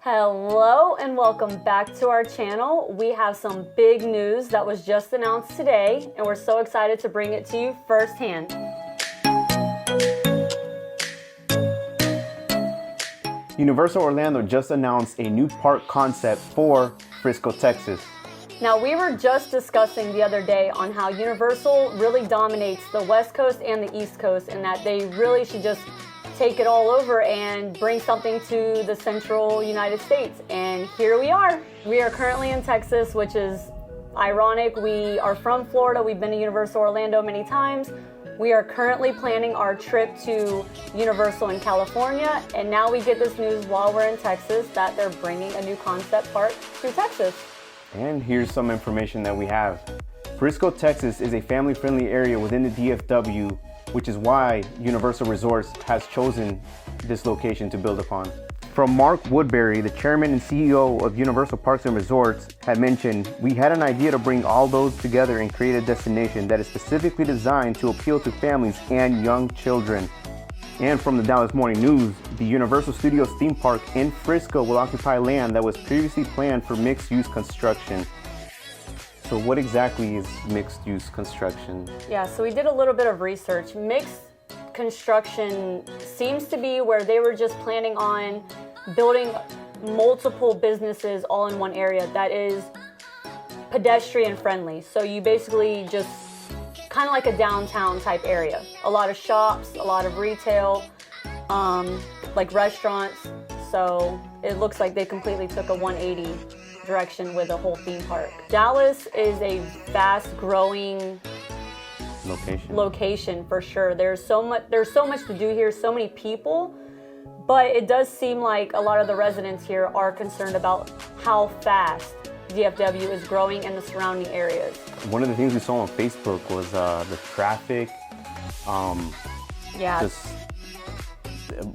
Hello and welcome back to our channel. We have some big news that was just announced today, and we're so excited to bring it to you firsthand. Universal Orlando just announced a new park concept for Frisco, Texas. Now, we were just discussing the other day on how Universal really dominates the West Coast and the East Coast, and that they really should just take it all over and bring something to the central United States. And here we are. We are currently in Texas, which is ironic. We are from Florida. We've been to Universal Orlando many times. We are currently planning our trip to Universal in California, and now we get this news while we're in Texas that they're bringing a new concept park to Texas. And here's some information that we have. Frisco, Texas is a family-friendly area within the DFW, which is why Universal Resorts has chosen this location to build upon. From Mark Woodbury, the chairman and CEO of Universal Parks and Resorts, had mentioned, "We had an idea to bring all those together and create a destination that is specifically designed to appeal to families and young children." And from the Dallas Morning News, the Universal Studios theme park in Frisco will occupy land that was previously planned for mixed-use construction. So what exactly is mixed-use construction? Yeah, so we did a little bit of research. Mixed construction seems to be where they were just planning on building multiple businesses all in one area that is pedestrian friendly. So you basically just kind of like a downtown type area. A lot of shops, a lot of retail, like restaurants. So it looks like they completely took a 180 direction with a whole theme park. Dallas is a fast growing location for sure. There's so much to do here, so many people, but it does seem like a lot of the residents here are concerned about how fast DFW is growing in the surrounding areas. One of the things we saw on Facebook was the traffic.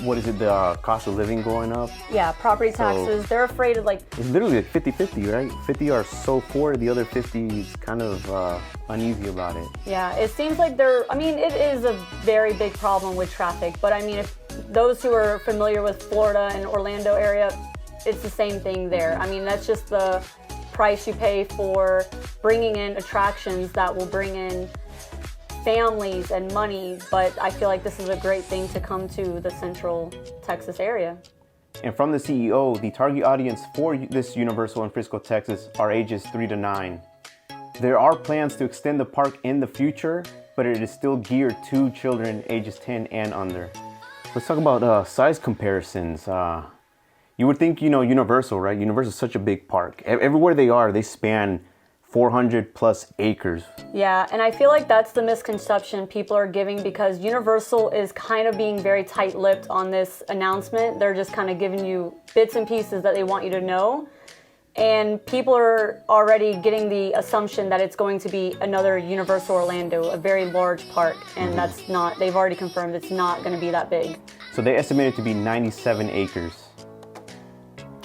What is it, the cost of living going up? Yeah, property taxes. They're afraid of It's literally like 50-50, right? 50 are so for, the other 50 is kind of uneasy about it. Yeah, it seems like it is a very big problem with traffic, but I mean, if those who are familiar with Florida and Orlando area, it's the same thing there. I mean, that's just the price you pay for bringing in attractions that will bring in families and money, but I feel like this is a great thing to come to the central Texas area. And from the CEO, the target audience for this Universal in Frisco, Texas are ages 3 to 9. There are plans to extend the park in the future, but it is still geared to children ages 10 and under. Let's talk about size comparisons. You would think, Universal, right? Universal is such a big park. Everywhere they are, they span 400 plus acres. Yeah, and I feel like that's the misconception people are giving, because Universal is kind of being very tight-lipped on this announcement. They're just kind of giving you bits and pieces that they want you to know. And people are already getting the assumption that it's going to be another Universal Orlando, a very large park, and that's not, they've already confirmed it's not going to be that big. So they estimate it to be 97 acres.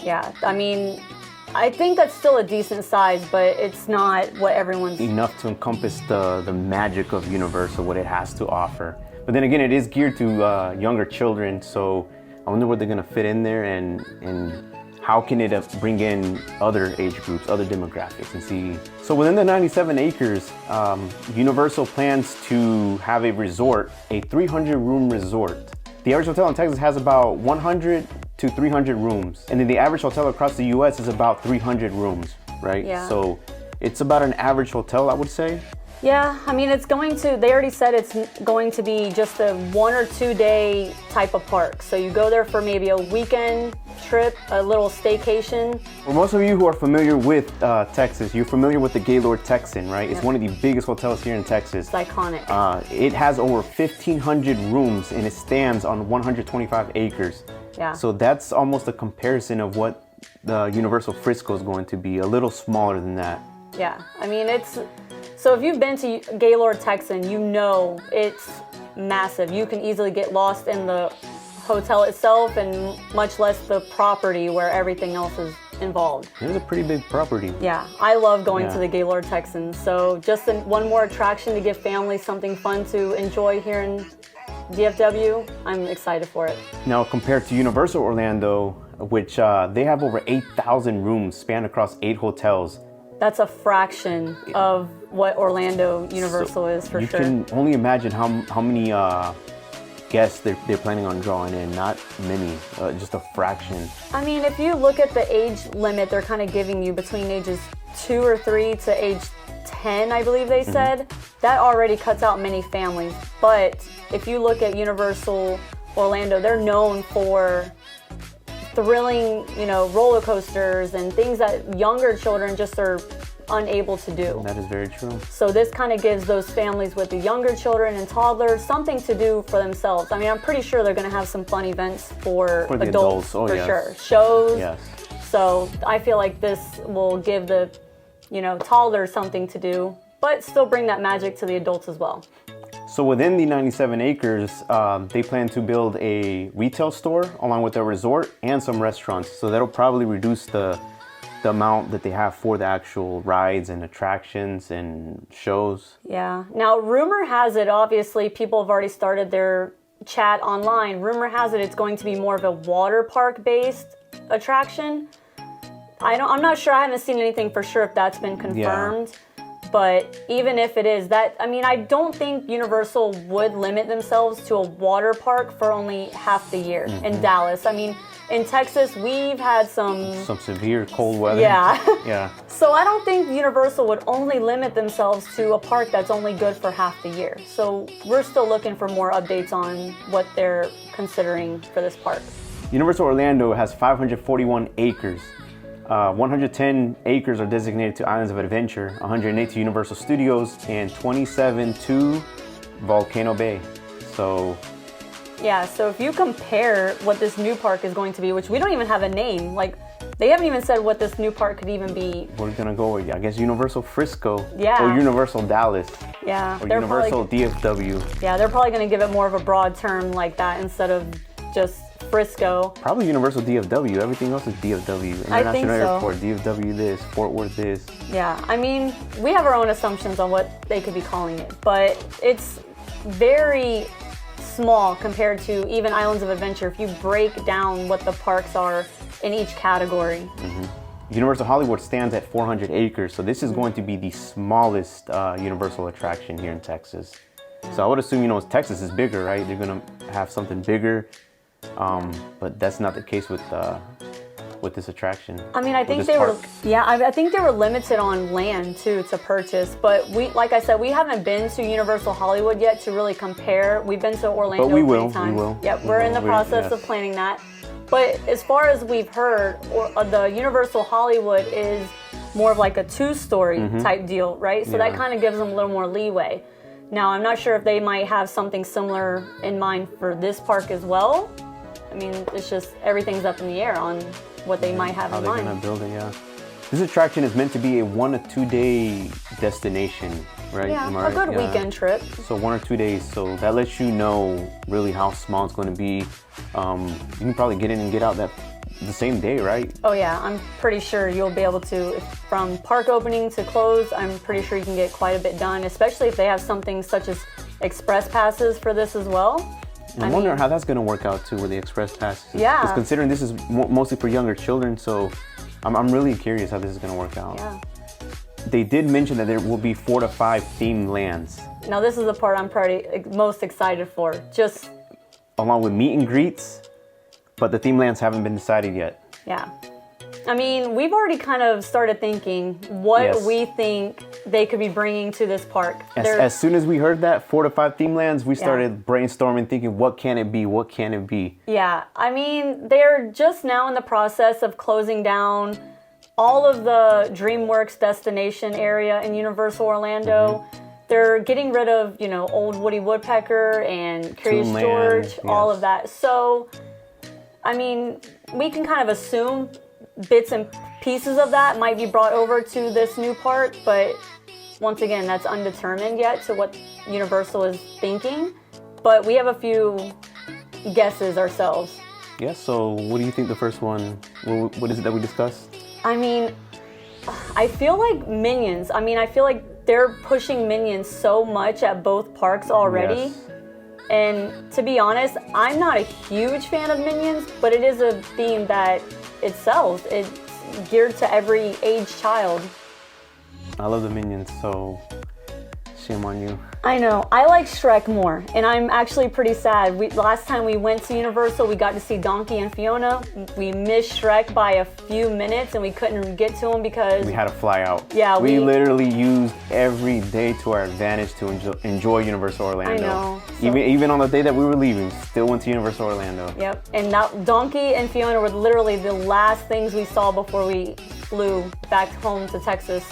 Yeah, I mean, I think that's still a decent size, but it's not what everyone's... Enough to encompass the magic of Universal, what it has to offer. But then again, it is geared to younger children, so I wonder what they're gonna fit in there, and how can it bring in other age groups, other demographics, and see. So within the 97 acres, Universal plans to have a resort, a 300-room resort. The average hotel in Texas has about 100 to 300 rooms. And then the average hotel across the US is about 300 rooms, right? Yeah. So it's about an average hotel, I would say. Yeah, I mean, they already said it's going to be just a 1 or 2 day type of park. So you go there for maybe a weekend trip, a little staycation. For most of you who are familiar with Texas, you're familiar with the Gaylord Texan, right? It's one of the biggest hotels here in Texas. It's iconic. It has over 1,500 rooms and it stands on 125 acres. Yeah. So that's almost a comparison of what the Universal Frisco is going to be, a little smaller than that. Yeah, I mean, so if you've been to Gaylord Texan, you know it's massive. You can easily get lost in the hotel itself, and much less the property where everything else is involved. It is a pretty big property. Yeah, I love going to the Gaylord Texan. So just one more attraction to give families something fun to enjoy here in DFW, I'm excited for it. Now, compared to Universal Orlando, which they have over 8,000 rooms spanned across 8 hotels. That's a fraction of what Orlando Universal is for you sure. You can only imagine how many guests they're planning on drawing in. Not many, just a fraction. I mean, if you look at the age limit they're kind of giving you between ages 2 or 3 to age 10, I believe they said, that already cuts out many families. But if you look at Universal Orlando, they're known for thrilling, roller coasters and things that younger children just are unable to do. That is very true. So this kind of gives those families with the younger children and toddlers something to do for themselves. I mean, I'm pretty sure they're going to have some fun events for the adults Oh, for yes. sure. Shows. Yes. So I feel like this will give the, toddlers something to do, but still bring that magic to the adults as well. So within the 97 acres, they plan to build a retail store along with a resort and some restaurants. So that'll probably reduce the amount that they have for the actual rides and attractions and shows. Yeah. Now, rumor has it, obviously, people have already started their chat online. Rumor has it it's going to be more of a water park based attraction. I'm not sure. I haven't seen anything for sure if that's been confirmed. Yeah. But even if it is, I don't think Universal would limit themselves to a water park for only half the year in Dallas. I mean, in Texas, we've had some severe cold weather. Yeah. Yeah. So I don't think Universal would only limit themselves to a park that's only good for half the year. So we're still looking for more updates on what they're considering for this park. Universal Orlando has 541 acres. 110 acres are designated to Islands of Adventure, 108 to Universal Studios, and 27 to Volcano Bay. So if you compare what this new park is going to be, which we don't even have a name, like they haven't even said what this new park could even be. We're gonna go with, I guess, Universal Frisco. Yeah. Or Universal Dallas. Yeah. Or Universal DFW. Yeah, they're probably gonna give it more of a broad term like that instead of just Frisco. Probably Universal DFW. Everything else is DFW. International Airport, DFW this, Fort Worth this. Yeah, I mean, we have our own assumptions on what they could be calling it, but it's very small compared to even Islands of Adventure if you break down what the parks are in each category. Universal Hollywood stands at 400 acres, so this is going to be the smallest Universal attraction here in Texas. So I would assume, Texas is bigger, right? They're gonna have something bigger. But that's not the case with this attraction. I mean, I think I think they were limited on land too to purchase. But like I said, we haven't been to Universal Hollywood yet to really compare. We've been to Orlando many times. We will. Yep, we're in the process of planning that. But as far as we've heard, the Universal Hollywood is more of like a 2-story type deal, right? So that kind of gives them a little more leeway. Now, I'm not sure if they might have something similar in mind for this park as well. I mean, it's just everything's up in the air on what they might have in mind. How they're gonna build it, yeah. This attraction is meant to be a 1 to 2 day destination, right? Yeah, a good weekend trip. So 1 or 2 days. So that lets you know really how small it's going to be. You can probably get in and get out the same day, right? Oh yeah, I'm pretty sure you'll be able to, from park opening to close, I'm pretty sure you can get quite a bit done, especially if they have something such as express passes for this as well. I'm wondering how that's going to work out too with the express passes. Yeah. Because considering this is mostly for younger children, so I'm really curious how this is going to work out. Yeah. They did mention that there will be 4 to 5 themed lands. Now this is the part I'm probably most excited for. Just along with meet and greets, but the theme lands haven't been decided yet. Yeah. I mean, we've already kind of started thinking what we think they could be bringing to this park. As soon as we heard that 4 to 5 theme lands, we started brainstorming, thinking, what can it be? What can it be? Yeah. I mean, they're just now in the process of closing down all of the DreamWorks destination area in Universal Orlando. They're getting rid of, old Woody Woodpecker and Curious George, all of that. So, I mean, we can kind of assume bits and pieces of that might be brought over to this new park, but once again, that's undetermined yet to what Universal is thinking. But we have a few guesses ourselves. Yeah, so what do you think the first one, what is it that we discussed? I mean, I feel like Minions. I feel like they're pushing Minions so much at both parks already. Yes. And to be honest, I'm not a huge fan of Minions, but it is a theme that it sells. It's geared to every age child. I love the Minions, so shame on you. I know. I like Shrek more, and I'm actually pretty sad. Last time we went to Universal, we got to see Donkey and Fiona. We missed Shrek by a few minutes, and we couldn't get to him because we had to fly out. Yeah, we literally used every day to our advantage to enjoy Universal Orlando. I know. Even on the day that we were leaving, still went to Universal Orlando. Yep, and that Donkey and Fiona were literally the last things we saw before we flew back home to Texas.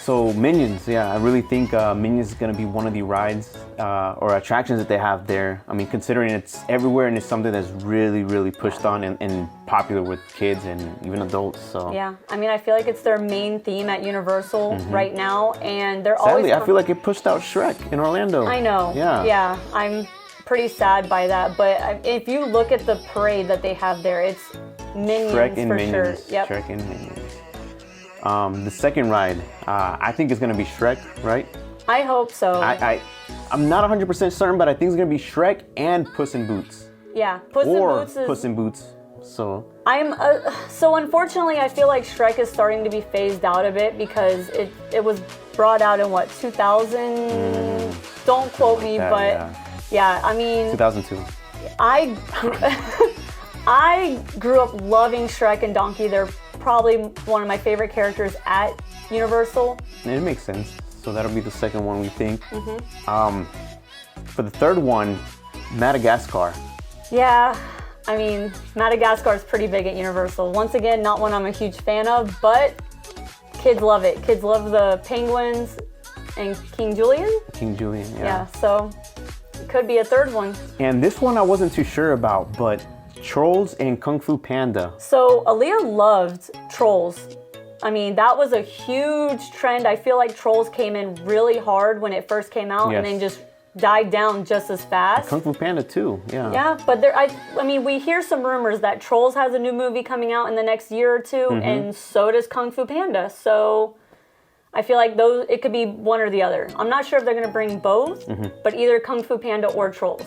So Minions, yeah, I really think Minions is gonna be one of the rides or attractions that they have there. I mean, considering it's everywhere and it's something that's really, really pushed on and popular with kids and even adults. So yeah, I mean, I feel like it's their main theme at Universal right now, and they're sadly, always. I feel like it pushed out Shrek in Orlando. I know. Yeah, I'm pretty sad by that. But if you look at the parade that they have there, it's Minions Shrek and for Minions. sure. Yep. Shrek and Minions. The second ride, I think is gonna be Shrek, right? I hope so. I'm not 100% certain, but I think it's gonna be Shrek and Puss in Boots. Yeah, Puss in Boots is. Puss in Boots. So So unfortunately, I feel like Shrek is starting to be phased out a bit because it was brought out in what 2000. Don't quote me, but yeah, I mean 2002. I grew up loving Shrek and Donkey. They're probably one of my favorite characters at Universal. And it makes sense. So that'll be the second one we think. For the third one, Madagascar. Yeah, I mean, Madagascar is pretty big at Universal. Once again, not one I'm a huge fan of, but kids love it. Kids love the penguins and King Julian. King Julian, Yeah, so it could be a third one. And this one I wasn't too sure about, but Trolls and Kung Fu Panda. So Aaliyah loved Trolls. I mean, that was a huge trend. I feel like Trolls came in really hard when it first came out and then just died down just as fast. Kung Fu Panda too, yeah. Yeah, but I mean, we hear some rumors that Trolls has a new movie coming out in the next year or two, and so does Kung Fu Panda. So I feel like it could be one or the other. I'm not sure if they're going to bring both, but either Kung Fu Panda or Trolls.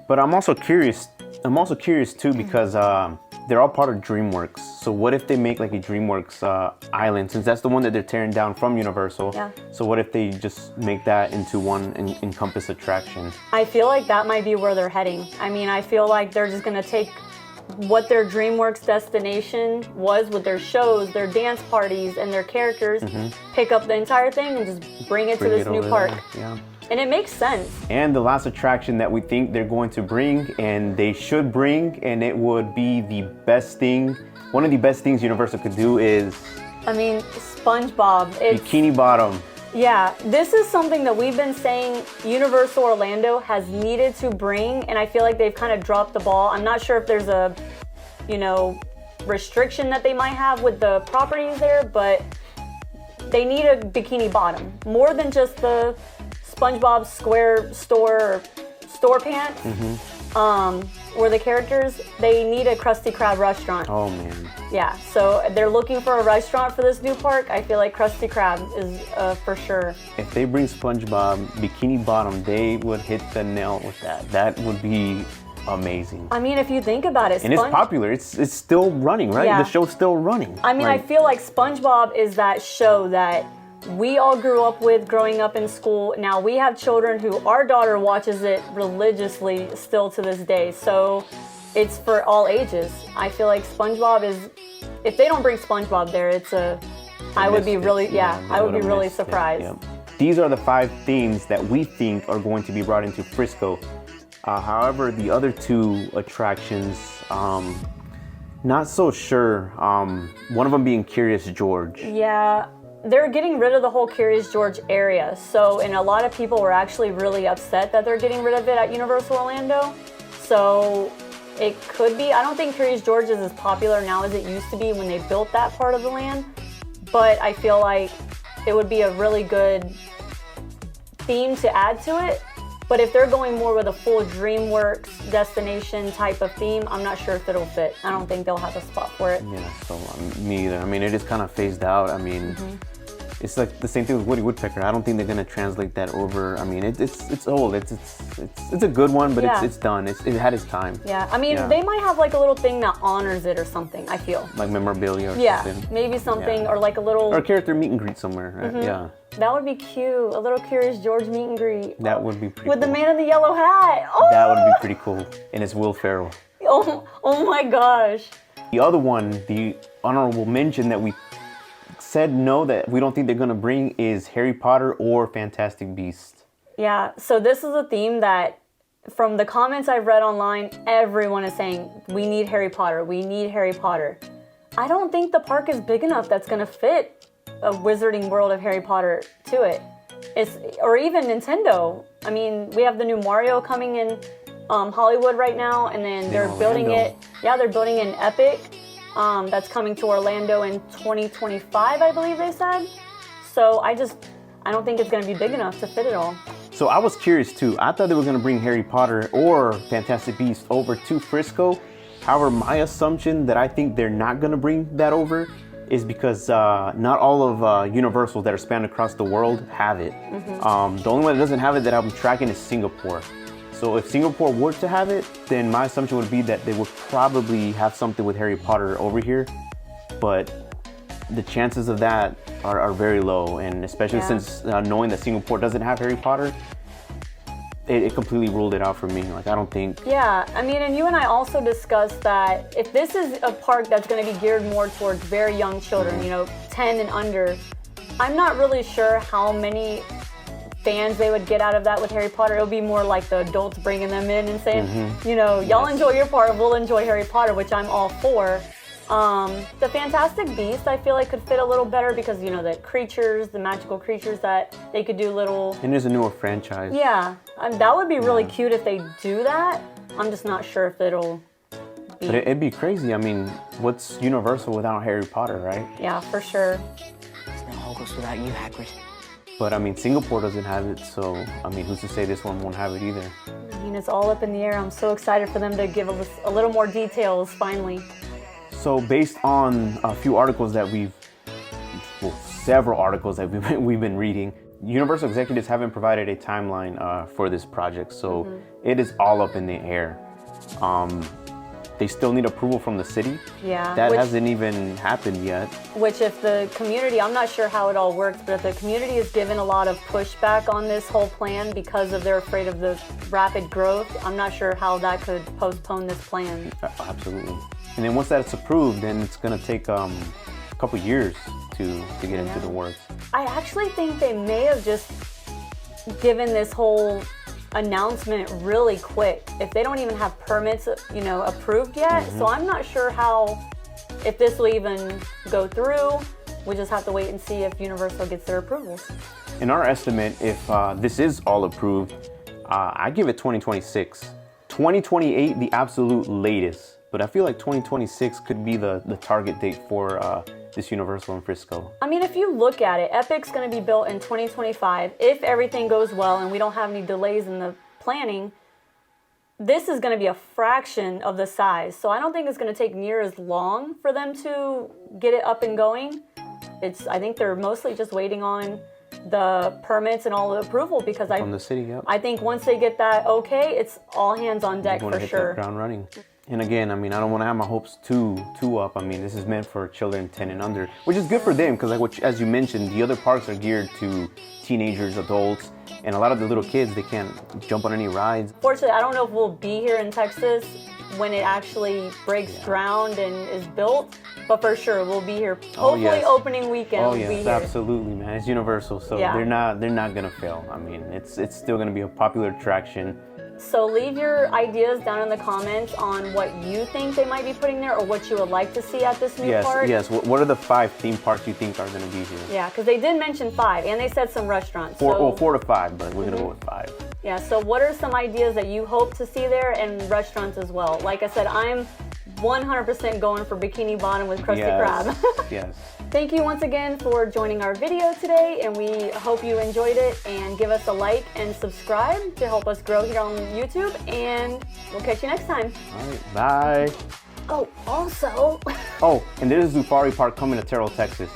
But I'm also curious too because they're all part of DreamWorks. So what if they make like a DreamWorks island, since that's the one that they're tearing down from Universal? Yeah. So what if they just make that into one Encompass attraction? I feel like that might be where they're heading. I mean, I feel like they're just going to take what their DreamWorks destination was with their shows, their dance parties, and their characters, pick up the entire thing and just bring it to this new park. Yeah. And it makes sense. And the last attraction that we think they're going to bring, and they should bring, and it would be the best thing, one of the best things Universal could do is... I mean, SpongeBob. Bikini Bottom. Yeah, this is something that we've been saying Universal Orlando has needed to bring, and I feel like they've kind of dropped the ball. I'm not sure if there's a, restriction that they might have with the properties there, but they need a Bikini Bottom. More than just the SpongeBob Square store pants, or the characters, they need a Krusty Krab restaurant. Oh man. Yeah, so they're looking for a restaurant for this new park. I feel like Krusty Krab is for sure. If they bring SpongeBob Bikini Bottom, they would hit the nail with that. That would be amazing. I mean, if you think about it, and it's popular. It's still running, right? Yeah. The show's still running. I mean, I feel like SpongeBob is that show that we all grew up with growing up in school. Now we have children who our daughter watches it religiously still to this day. So it's for all ages. I feel like SpongeBob is, if they don't bring SpongeBob there, I would be really surprised. Yeah. These are the 5 themes that we think are going to be brought into Frisco. However, the other 2 attractions, not so sure. One of them being Curious George. Yeah. They're getting rid of the whole Curious George area. So, and a lot of people were actually really upset that they're getting rid of it at Universal Orlando. So it could be, I don't think Curious George is as popular now as it used to be when they built that part of the land. But I feel like it would be a really good theme to add to it. But if they're going more with a full DreamWorks destination type of theme, I'm not sure if it'll fit. I don't think they'll have a spot for it. Yeah, so me either. I mean, it is kind of phased out. I mean, It's like the same thing with Woody Woodpecker. I don't think they're gonna translate that over. I mean, it's old. It's a good one, but Yeah. it's done. It had its time. Yeah, I mean, Yeah. they might have like a little thing that honors it or something, I feel. Like memorabilia or Yeah, something. maybe something, Yeah. or like a little, Or a character meet and greet somewhere. Right? Yeah, that would be cute. A little Curious George meet and greet. that would be pretty With cool. the man in the yellow hat. Oh, That would be pretty cool. And it's Will Ferrell. oh my gosh. The other one, the honorable mention that we said no, that we don't think they're gonna bring, is Harry Potter or Fantastic Beasts. Yeah, so this is a theme that, from the comments I've read online, everyone is saying, we need Harry Potter, we need Harry Potter. I don't think the park is big enough that's gonna fit a Wizarding World of Harry Potter to it. Or even Nintendo. I mean, we have the new Mario coming in Hollywood right now, and then they're building it. Yeah, they're building an Epic that's coming to Orlando in 2025, I believe they said. So I don't think it's gonna be big enough to fit it all. So I was curious too. I thought they were gonna bring Harry Potter or Fantastic Beasts over to Frisco. However, my assumption that I think they're not gonna bring that over is because not all of Universal that are spanned across the world have it. The only one that doesn't have it that I'm tracking is Singapore. So if Singapore were to have it, then my assumption would be that they would probably have something with Harry Potter over here. But the chances of that are very low, and especially since knowing that Singapore doesn't have Harry Potter, it completely ruled it out for me. Like, I don't think. Yeah, I mean, and you and I also discussed that if this is a park that's going to be geared more towards very young children, 10 and under, I'm not really sure how many fans they would get out of that with Harry Potter. It'll be more like the adults bringing them in and saying, y'all enjoy your part, we'll enjoy Harry Potter, which I'm all for. The Fantastic Beasts, I feel like could fit a little better because, the creatures, the magical creatures that they could do little... And there's a newer franchise. Yeah, that would be really cute if they do that. I'm just not sure if it'll be... But it'd be crazy. I mean, what's Universal without Harry Potter, right? Yeah, for sure. No Hogwarts without you, Hagrid. But I mean, Singapore doesn't have it, so I mean, who's to say this one won't have it either? I mean, it's all up in the air. I'm so excited for them to give us a little more details finally. So based on a few articles that several articles that we've been reading, Universal executives haven't provided a timeline for this project, so it is all up in the air. They still need approval from the city. Yeah. That hasn't even happened yet. Which if the community, I'm not sure how it all works, but if the community is given a lot of pushback on this whole plan because they're afraid of the rapid growth, I'm not sure how that could postpone this plan. Absolutely. And then once that's approved, then it's gonna take a couple years to get into the works. I actually think they may have just given this whole announcement really quick. If they don't even have permits, approved yet. So I'm not sure if this will even go through. We just have to wait and see if Universal gets their approvals. In our estimate, if this is all approved, I give it 2026. 2028, the absolute latest. But I feel like 2026 could be the target date for this Universal in Frisco. I mean, if you look at it, Epic's going to be built in 2025. If everything goes well and we don't have any delays in the planning, this is going to be a fraction of the size. So I don't think it's going to take near as long for them to get it up and going. I think they're mostly just waiting on the permits and all the approval because From the city, yep. I think once they get that okay, it's all hands on deck for sure. Hit that ground running. And again, I mean, I don't want to have my hopes too up. I mean, this is meant for children 10 and under, which is good for them because, as you mentioned, the other parks are geared to teenagers, adults, and a lot of the little kids, they can't jump on any rides. Fortunately, I don't know if we'll be here in Texas when it actually breaks ground and is built, but for sure we'll be here. Hopefully, opening weekend. Oh we'll yes, be here. absolutely, man. It's Universal, so they're not gonna fail. I mean, it's still gonna be a popular attraction. So leave your ideas down in the comments on what you think they might be putting there or what you would like to see at this new park. Yes. What are the 5 theme parks you think are going to be here? Yeah, because they did mention 5, and they said some restaurants. 4 to 5, but we're going to go with 5. Yeah, so what are some ideas that you hope to see there, and restaurants as well? Like I said, I'm 100% going for Bikini Bottom with Krusty Krab. Yes. Thank you once again for joining our video today, and we hope you enjoyed it, and give us a like and subscribe to help us grow here on YouTube, and we'll catch you next time. All right, bye. Oh, also... Oh, and there's a Zufari Park coming to Terrell, Texas.